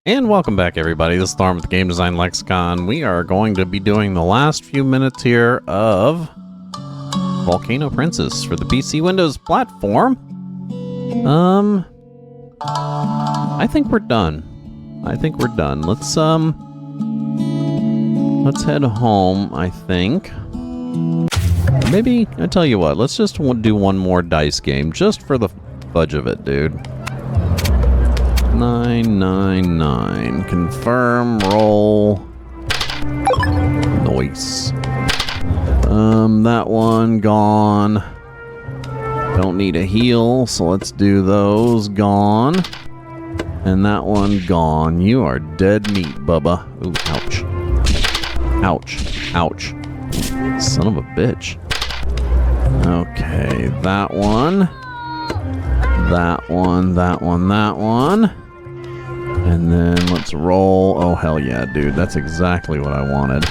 And welcome back, everybody. This is Thorn with the Game Design Lexicon. We are going to be doing the last few minutes here of Volcano Princess for the PC Windows platform. I think we're done. Let's head home, I think. Maybe, I tell you what, let's just do one more dice game, just for the fudge of it, dude. 999. Confirm, roll. Nice. That one gone. Don't need a heal, so let's do those. Gone. And that one gone. You are dead meat, Bubba. Ooh, ouch. Ouch. Ouch. Son of a bitch. Okay, that one. That one, that one, that one. And then let's roll. Oh, hell yeah, dude. That's exactly what I wanted.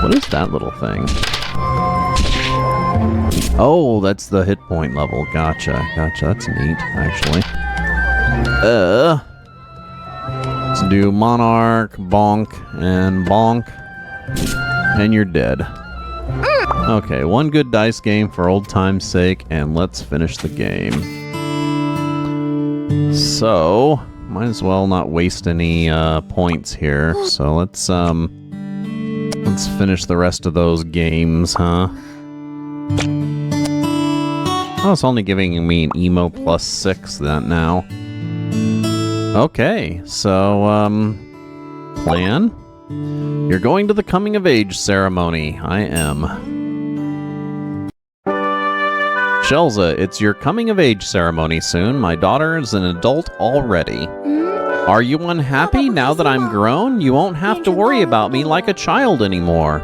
What is that little thing? Oh, that's the hit point level. Gotcha. That's neat, actually. Let's do Monarch, Bonk, and Bonk. And you're dead. Okay, one good dice game for old time's sake, and let's finish the game. So, might as well not waste any points here. So let's finish the rest of those games, huh? Oh, it's only giving me an emo +6 that now. Okay, so plan. You're going to the coming of age ceremony. I am. Shelza, it's your coming of age ceremony soon. My daughter is an adult already. Are you unhappy now that I'm grown? You won't have to worry about me like a child anymore.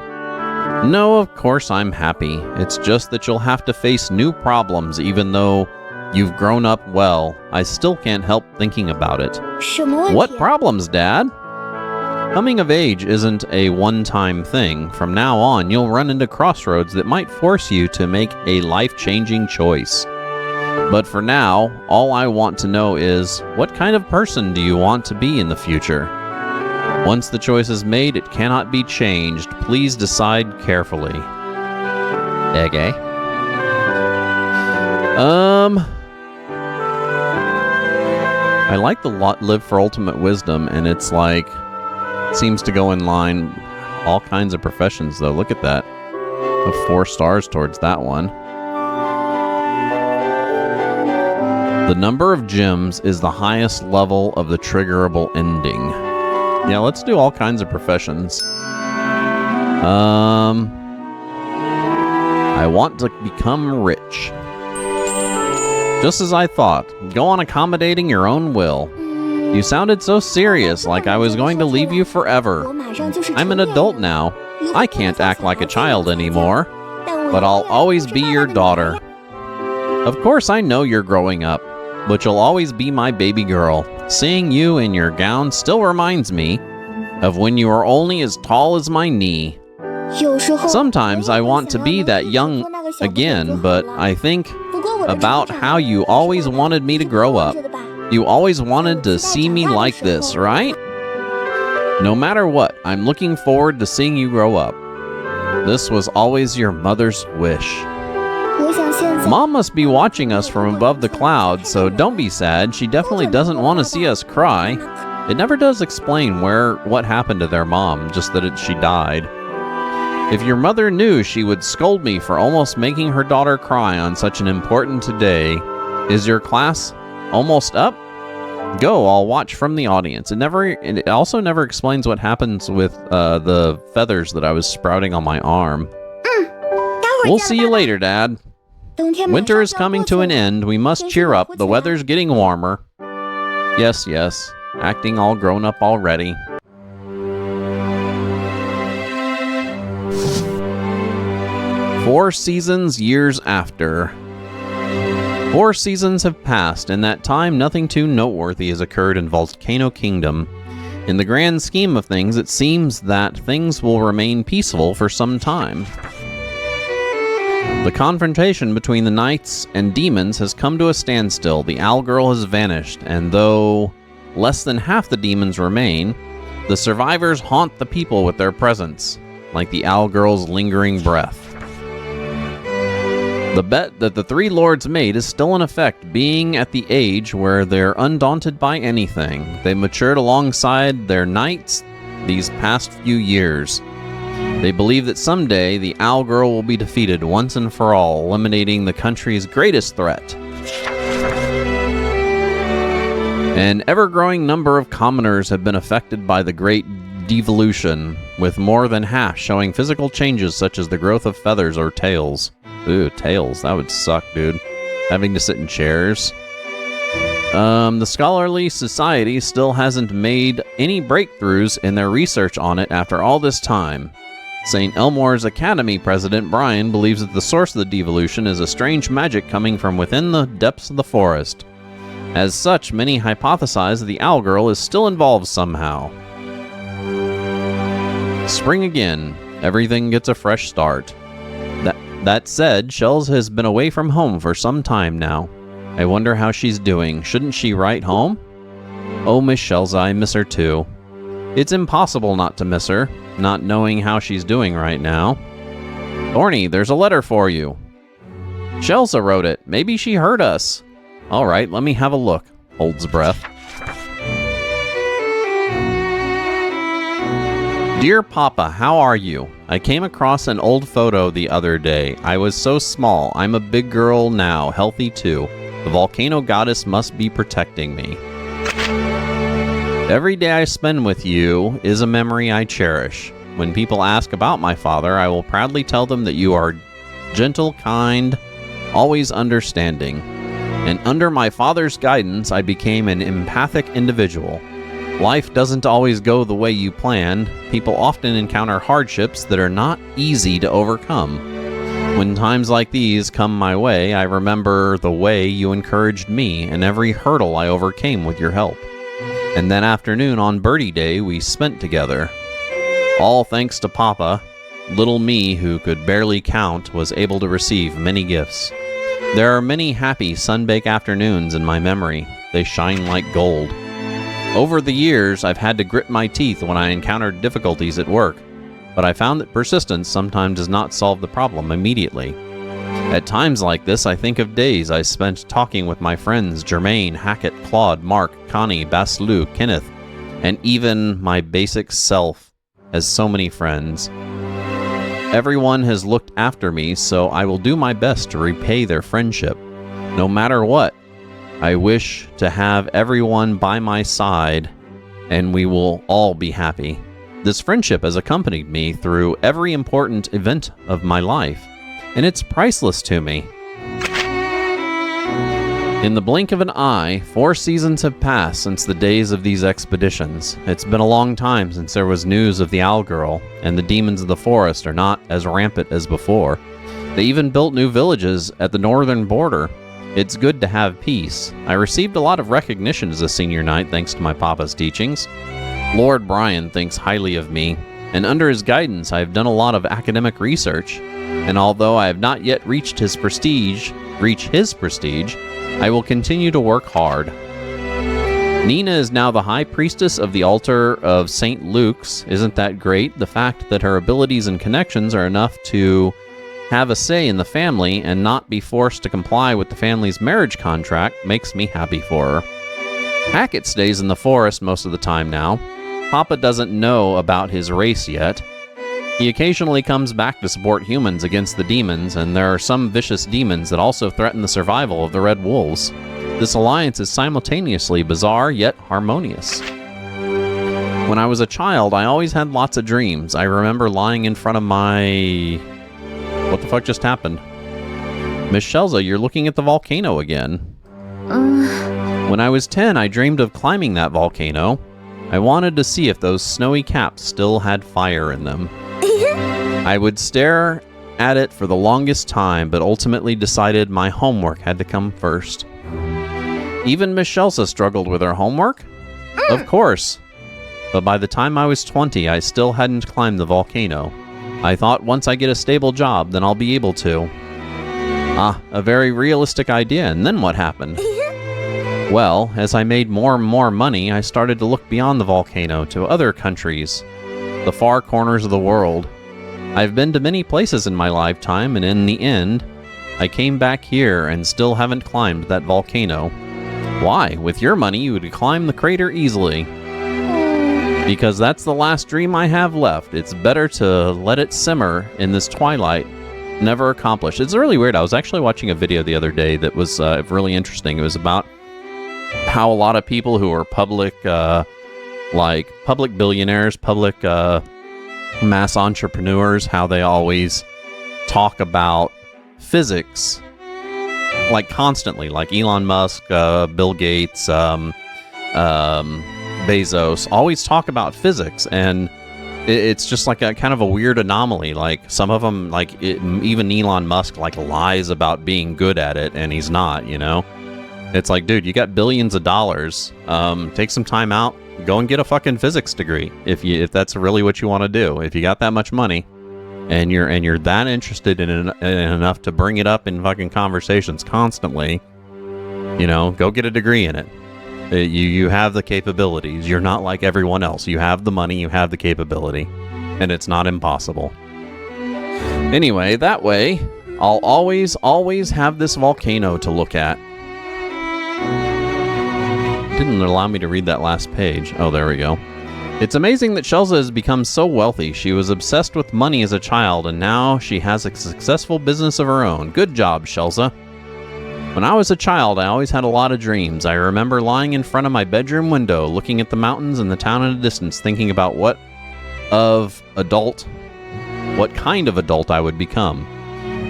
No, of course I'm happy. It's just that you'll have to face new problems even though you've grown up well. I still can't help thinking about it. What problems, Dad? Coming of age isn't a one-time thing. From now on, you'll run into crossroads that might force you to make a life-changing choice. But for now, all I want to know is, what kind of person do you want to be in the future? Once the choice is made, it cannot be changed. Please decide carefully. Okay. I like the live for ultimate wisdom, and it's like, seems to go in line all kinds of professions, though. Look at that. 4 stars towards that one. The number of gems is the highest level of the triggerable ending. Yeah, let's do all kinds of professions. I want to become rich. Just as I thought. Go on accommodating your own will. You sounded so serious, like I was going to leave you forever. I'm an adult now. I can't act like a child anymore. But I'll always be your daughter. Of course I know you're growing up, but you'll always be my baby girl. Seeing you in your gown still reminds me of when you were only as tall as my knee. Sometimes I want to be that young again, but I think about how you always wanted me to grow up. You always wanted to see me like this, right? No matter what, I'm looking forward to seeing you grow up. This was always your mother's wish. Mom must be watching us from above the clouds, so don't be sad. She definitely doesn't want to see us cry. It never does explain what happened to their mom, just that she died. If your mother knew, she would scold me for almost making her daughter cry on such an important day. Is your class almost up? Go, I'll watch from the audience. It also never explains what happens with the feathers that I was sprouting on my arm. We'll see you later, Dad. Winter is coming to an end. We must cheer up. The weather's getting warmer. Yes, yes. Acting all grown up already. Four seasons years after. 4 seasons have passed. In that time, nothing too noteworthy has occurred in Volcano Kingdom. In the grand scheme of things, it seems that things will remain peaceful for some time. The confrontation between the knights and demons has come to a standstill. The owl girl has vanished, and though less than half the demons remain, the survivors haunt the people with their presence, like the owl girl's lingering breath. The bet that the three lords made is still in effect, being at the age where they're undaunted by anything. They matured alongside their knights these past few years. They believe that someday the owl girl will be defeated once and for all, eliminating the country's greatest threat. An ever-growing number of commoners have been affected by the great devolution, with more than half showing physical changes such as the growth of feathers or tails. Ooh, tails. That would suck, dude. Having to sit in chairs. The scholarly society still hasn't made any breakthroughs in their research on it after all this time. St. Elmore's Academy president Brian believes that the source of the devolution is a strange magic coming from within the depths of the forest. As such, many hypothesize that the owl girl is still involved somehow. Spring again. Everything gets a fresh start. That said, Shells has been away from home for some time now. I wonder how she's doing. Shouldn't she write home? Oh, Miss Shells, I miss her too. It's impossible not to miss her, not knowing how she's doing right now. Thorny, there's a letter for you. Shelsa wrote it. Maybe she heard us. All right, let me have a look. Holds breath. Dear Papa, how are you? I came across an old photo the other day. I was so small. I'm a big girl now, healthy too. The volcano goddess must be protecting me. Every day I spend with you is a memory I cherish. When people ask about my father, I will proudly tell them that you are gentle, kind, always understanding. And under my father's guidance, I became an empathic individual. Life doesn't always go the way you planned. People often encounter hardships that are not easy to overcome. When times like these come my way, I remember the way you encouraged me and every hurdle I overcame with your help. And that afternoon on Birdie Day we spent together. All thanks to Papa, little me who could barely count was able to receive many gifts. There are many happy sunbake afternoons in my memory. They shine like gold. Over the years, I've had to grit my teeth when I encountered difficulties at work, but I found that persistence sometimes does not solve the problem immediately. At times like this, I think of days I spent talking with my friends Jermaine, Hackett, Claude, Mark, Connie, Baslu, Kenneth, and even my basic self as so many friends. Everyone has looked after me, so I will do my best to repay their friendship. No matter what, I wish to have everyone by my side, and we will all be happy. This friendship has accompanied me through every important event of my life, and it's priceless to me. In the blink of an eye, 4 seasons have passed since the days of these expeditions. It's been a long time since there was news of the Owl Girl, and the demons of the forest are not as rampant as before. They even built new villages at the northern border. It's good to have peace. I received a lot of recognition as a senior knight thanks to my papa's teachings. Lord Brian thinks highly of me, and under his guidance I have done a lot of academic research. And although I have not yet reached his prestige, I will continue to work hard. Nina is now the high priestess of the altar of St. Luke's. Isn't that great? The fact that her abilities and connections are enough to have a say in the family and not be forced to comply with the family's marriage contract makes me happy for her. Hackett stays in the forest most of the time now. Papa doesn't know about his race yet. He occasionally comes back to support humans against the demons, and there are some vicious demons that also threaten the survival of the Red Wolves. This alliance is simultaneously bizarre yet harmonious. When I was a child, I always had lots of dreams. I remember lying in front of my... What the fuck just happened? Miss Shelza, you're looking at the volcano again. When I was 10, I dreamed of climbing that volcano. I wanted to see if those snowy caps still had fire in them. I would stare at it for the longest time, but ultimately decided my homework had to come first. Even Miss Shelsa struggled with her homework? Of course. But by the time I was 20, I still hadn't climbed the volcano. I thought once I get a stable job, then I'll be able to. Ah, a very realistic idea, and then what happened? Well, as I made more and more money, I started to look beyond the volcano to other countries, the far corners of the world. I've been to many places in my lifetime, and in the end, I came back here and still haven't climbed that volcano. Why? With your money, you would climb the crater easily. Because that's the last dream I have left. It's better to let it simmer in this twilight, never accomplished. It's really weird. I was actually watching a video the other day that was really interesting. It was about how a lot of people who are public, like public billionaires, public mass entrepreneurs, how they always talk about physics, like constantly, like Elon Musk, Bill Gates, Bezos, always talk about physics, and it's just like a kind of a weird anomaly. Like some of them, like even Elon Musk, like lies about being good at it, and he's not. You know, it's like, dude, you got billions of dollars. Take some time out, go and get a fucking physics degree if that's really what you want to do. If you got that much money, and you're that interested in enough to bring it up in fucking conversations constantly, you know, go get a degree in it. You have the capabilities. You're not like everyone else. You have the money, you have the capability, and it's not impossible. Anyway, that way, I'll always have this volcano to look at. Didn't allow me to read that last page. Oh, there we go. It's amazing that Shelza has become so wealthy. She was obsessed with money as a child, and now she has a successful business of her own. Good job, Shelza. When I was a child, I always had a lot of dreams. I remember lying in front of my bedroom window, looking at the mountains and the town in the distance, thinking about what kind of adult I would become,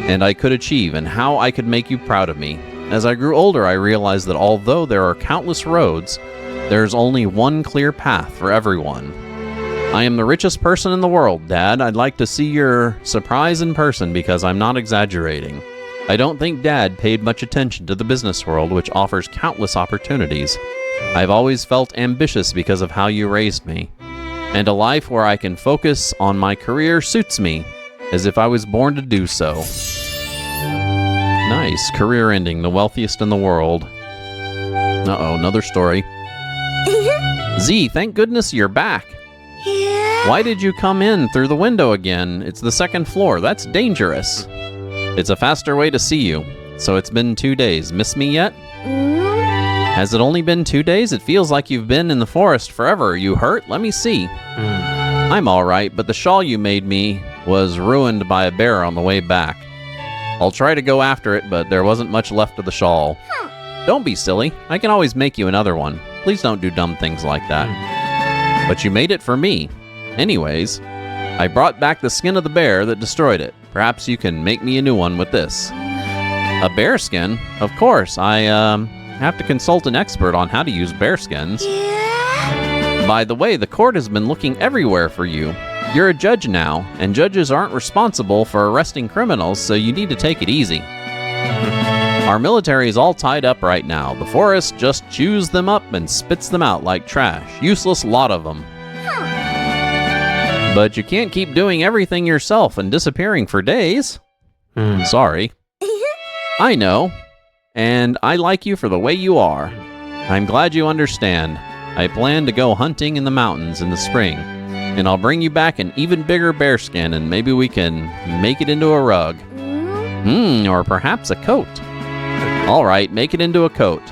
and I could achieve, and how I could make you proud of me. As I grew older, I realized that although there are countless roads, there's only one clear path for everyone. I am the richest person in the world, Dad. I'd like to see your surprise in person because I'm not exaggerating. I don't think Dad paid much attention to the business world, which offers countless opportunities. I've always felt ambitious because of how you raised me, and a life where I can focus on my career suits me, as if I was born to do so. Nice. Career ending, the wealthiest in the world. Uh-oh, another story. Z, thank goodness you're back. Yeah. Why did you come in through the window again? It's the second floor. That's dangerous. It's a faster way to see you. So it's been 2 days. Miss me yet? Has it only been 2 days? It feels like you've been in the forest forever. You hurt? Let me see. I'm all right, but the shawl you made me was ruined by a bear on the way back. I'll try to go after it, but there wasn't much left of the shawl. Don't be silly. I can always make you another one. Please don't do dumb things like that. But you made it for me. Anyways, I brought back the skin of the bear that destroyed it. Perhaps you can make me a new one with this. A bear skin? Of course. I have to consult an expert on how to use bear skins. Yeah. By the way, the court has been looking everywhere for you. You're a judge now, and judges aren't responsible for arresting criminals, so you need to take it easy. Our military is all tied up right now. The forest just chews them up and spits them out like trash. Useless lot of them. But you can't keep doing everything yourself and disappearing for days. Sorry. I know. And I like you for the way you are. I'm glad you understand. I plan to go hunting in the mountains in the spring. And I'll bring you back an even bigger bearskin, and maybe we can make it into a rug. Or perhaps a coat. All right, make it into a coat.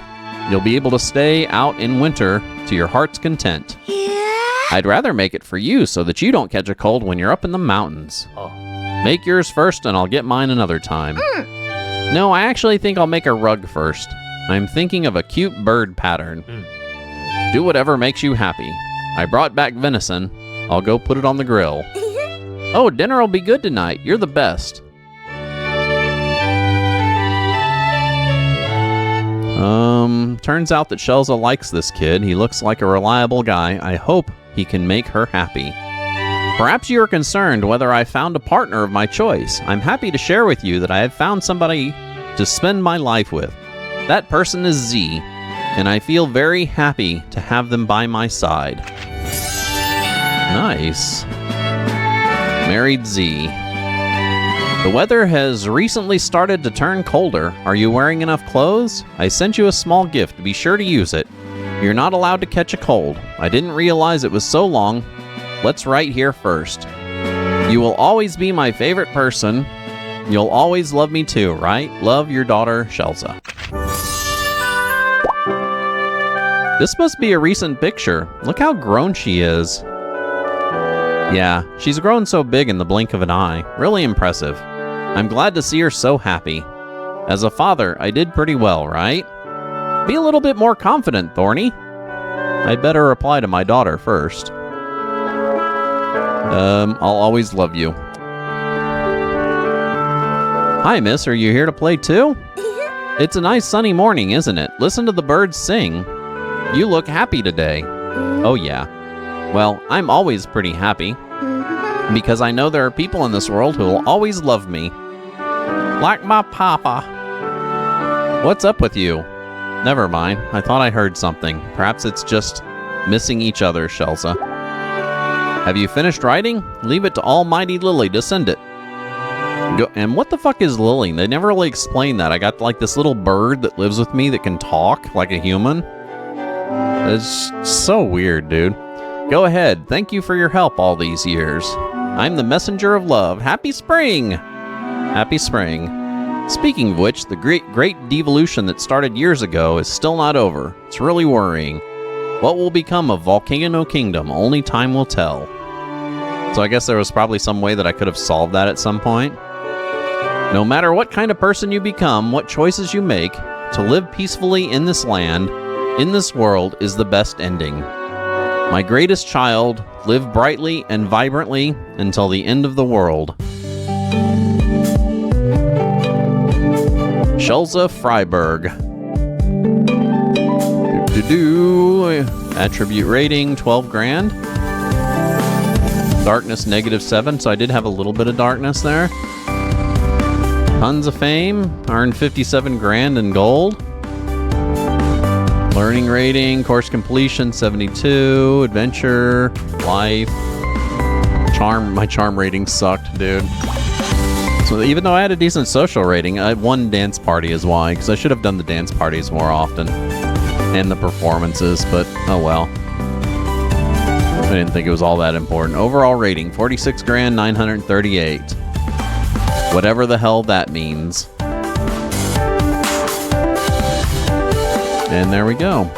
You'll be able to stay out in winter to your heart's content. Yeah. I'd rather make it for you so that you don't catch a cold when you're up in the mountains. Make yours first, and I'll get mine another time. No, I actually think I'll make a rug first. I'm thinking of a cute bird pattern. Do whatever makes you happy. I brought back venison. I'll go put it on the grill. Oh, dinner will be good tonight. You're the best. Turns out that Shelza likes this kid. He looks like a reliable guy. I hope he can make her happy. Perhaps you are concerned whether I found a partner of my choice. I'm happy to share with you that I have found somebody to spend my life with. That person is Z, and I feel very happy to have them by my side. Nice. Married Z. The weather has recently started to turn colder. Are you wearing enough clothes? I sent you a small gift. Be sure to use it. You're not allowed to catch a cold. I didn't realize it was so long. Let's write here first. You will always be my favorite person. You'll always love me too, right? Love, your daughter, Shelza. This must be a recent picture. Look how grown she is. Yeah, she's grown so big in the blink of an eye. Really impressive. I'm glad to see her so happy. As a father, I did pretty well, right? Be a little bit more confident, Thorny. I'd better reply to my daughter first. I'll always love you. Hi, miss. Are you here to play too? It's a nice sunny morning, isn't it? Listen to the birds sing. You look happy today. Oh, yeah. Well, I'm always pretty happy. Because I know there are people in this world who will always love me. Like my papa. What's up with you? Never mind. I thought I heard something. Perhaps it's just missing each other, Shelza. Have you finished writing? Leave it to Almighty Lily to send it. And what the fuck is Lily? They never really explained that. I got like this little bird that lives with me that can talk like a human. It's so weird, dude. Go ahead. Thank you for your help all these years. I'm the messenger of love. Happy spring! Happy spring. Speaking of which, the great devolution that started years ago is still not over. It's really worrying. What will become of Volcano Kingdom? Only time will tell. So I guess there was probably some way that I could have solved that at some point. No matter what kind of person you become, what choices you make, to live peacefully in this land, in this world, is the best ending. My greatest child, live brightly and vibrantly until the end of the world. Shelza Freiberg. Attribute rating, 12 grand. Darkness, -7, so I did have a little bit of darkness there. Tons of fame, earned 57 grand in gold. Learning rating, course completion, 72. Adventure, life. Charm, my charm rating sucked, dude. So even though I had a decent social rating, I won dance party is why, because I should have done the dance parties more often. And the performances, but oh well. I didn't think it was all that important. Overall rating, 46 grand, 938. Whatever the hell that means. And there we go.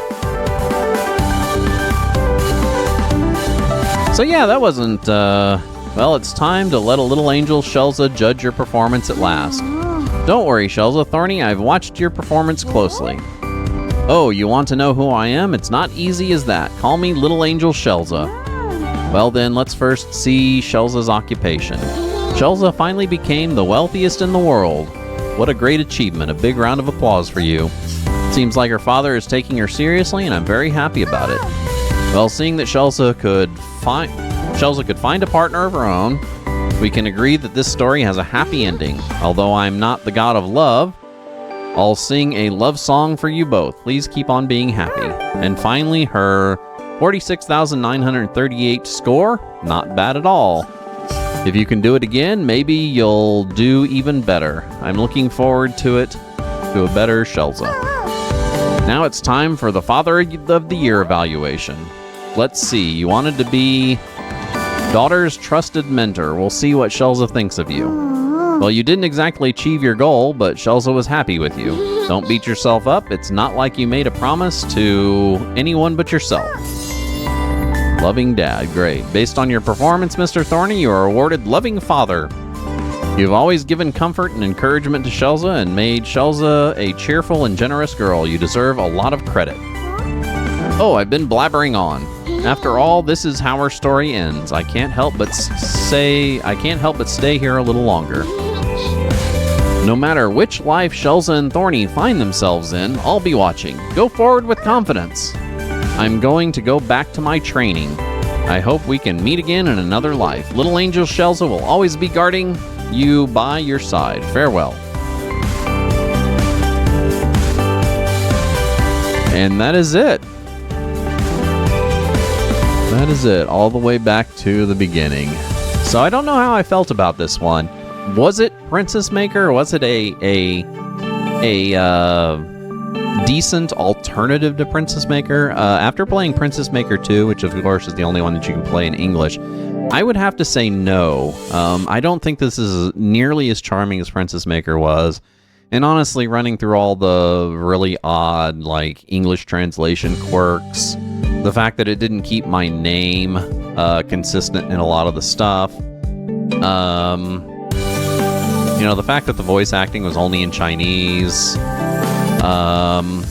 So yeah, that wasn't, well, it's time to let a little angel, Shelza, judge your performance at last. Don't worry, Shelza Thorny, I've watched your performance closely. Oh, you want to know who I am? It's not easy as that. Call me Little Angel Shelza. Well then, let's first see Shelza's occupation. Shelza finally became the wealthiest in the world. What a great achievement. A big round of applause for you. Seems like her father is taking her seriously, and I'm very happy about it. Well, seeing that Shelza could find a partner of her own, we can agree that this story has a happy ending. Although I'm not the god of love, I'll sing a love song for you both. Please keep on being happy. And finally, her 46,938 score. Not bad at all. If you can do it again, maybe you'll do even better. I'm looking forward to it, to a better Shelza. Now it's time for the Father of the Year evaluation. Let's see, you wanted to be daughter's trusted mentor. We'll see what Shelza thinks of you. Well, you didn't exactly achieve your goal, but Shelza was happy with you. Don't beat yourself up. It's not like you made a promise to anyone but yourself. Loving Dad, great. Based on your performance, Mr. Thorny, you are awarded Loving Father. You've always given comfort and encouragement to Shelza and made Shelza a cheerful and generous girl. You deserve a lot of credit. Oh, I've been blabbering on. After all, this is how our story ends. I can't help but stay here a little longer. No matter which life Shelza and Thorny find themselves in, I'll be watching. Go forward with confidence. I'm going to go back to my training. I hope we can meet again in another life. Little Angel Shelza will always be guarding you by your side. Farewell. And that is it. That is it, all the way back to the beginning. So I don't know how I felt about this one, Was it Princess Maker, or was it a decent alternative to Princess Maker? After playing Princess Maker 2, which of course is the only one that you can play in English, I would have to say no. I don't think this is nearly as charming as Princess Maker was. And honestly, running through all the really odd, like, English translation quirks, the fact that it didn't keep my name consistent in a lot of the stuff, you know, the fact that the voice acting was only in Chinese, and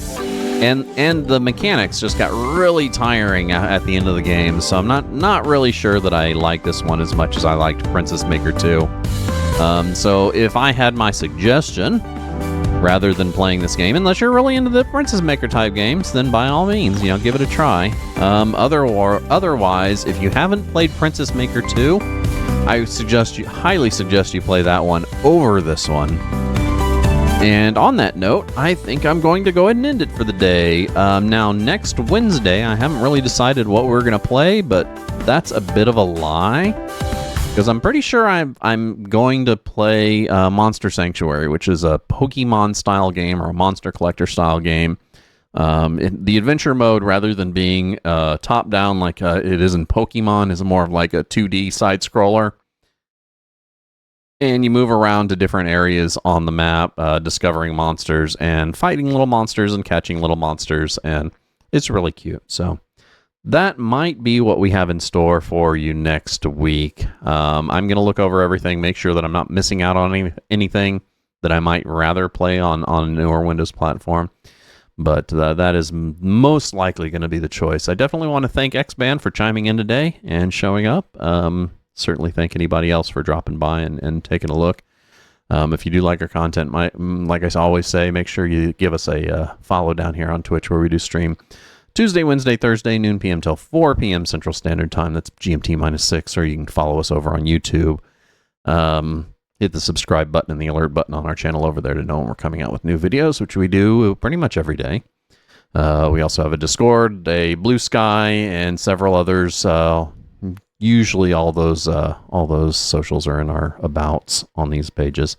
the mechanics just got really tiring at the end of the game, so I'm not really sure that I like this one as much as I liked Princess Maker 2. So if I had my suggestion, rather than playing this game, unless you're really into the Princess Maker type games, then by all means, you know, give it a try. Otherwise, if you haven't played Princess Maker 2, I highly suggest you play that one over this one. And on that note, I think I'm going to go ahead and end it for the day. Now, next Wednesday, I haven't really decided what we're going to play, but that's a bit of a lie, because I'm pretty sure I'm going to play Monster Sanctuary, which is a Pokemon-style game, or a Monster Collector-style game. The adventure mode, rather than being top-down like it is in Pokemon, is more of like a 2D side-scroller. And you move around to different areas on the map, discovering monsters and fighting little monsters and catching little monsters, and it's really cute. So that might be what we have in store for you next week. I'm going to look over everything, make sure that I'm not missing out on anything that I might rather play on a newer Windows platform. But that is most likely going to be the choice. I definitely want to thank Xband for chiming in today and showing up. Certainly thank anybody else for dropping by and taking a look. If you do like our content, like I always say, make sure you give us a follow down here on Twitch, where we do stream Tuesday, Wednesday, Thursday, noon p.m. till 4 p.m. Central Standard Time. That's GMT -6, or you can follow us over on YouTube. Hit the subscribe button and the alert button on our channel over there to know when we're coming out with new videos, which we do pretty much every day. We also have a Discord, a Blue Sky, and several others. Usually all those socials are in our abouts on these pages.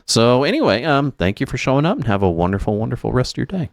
So anyway, thank you for showing up, and have a wonderful, wonderful rest of your day.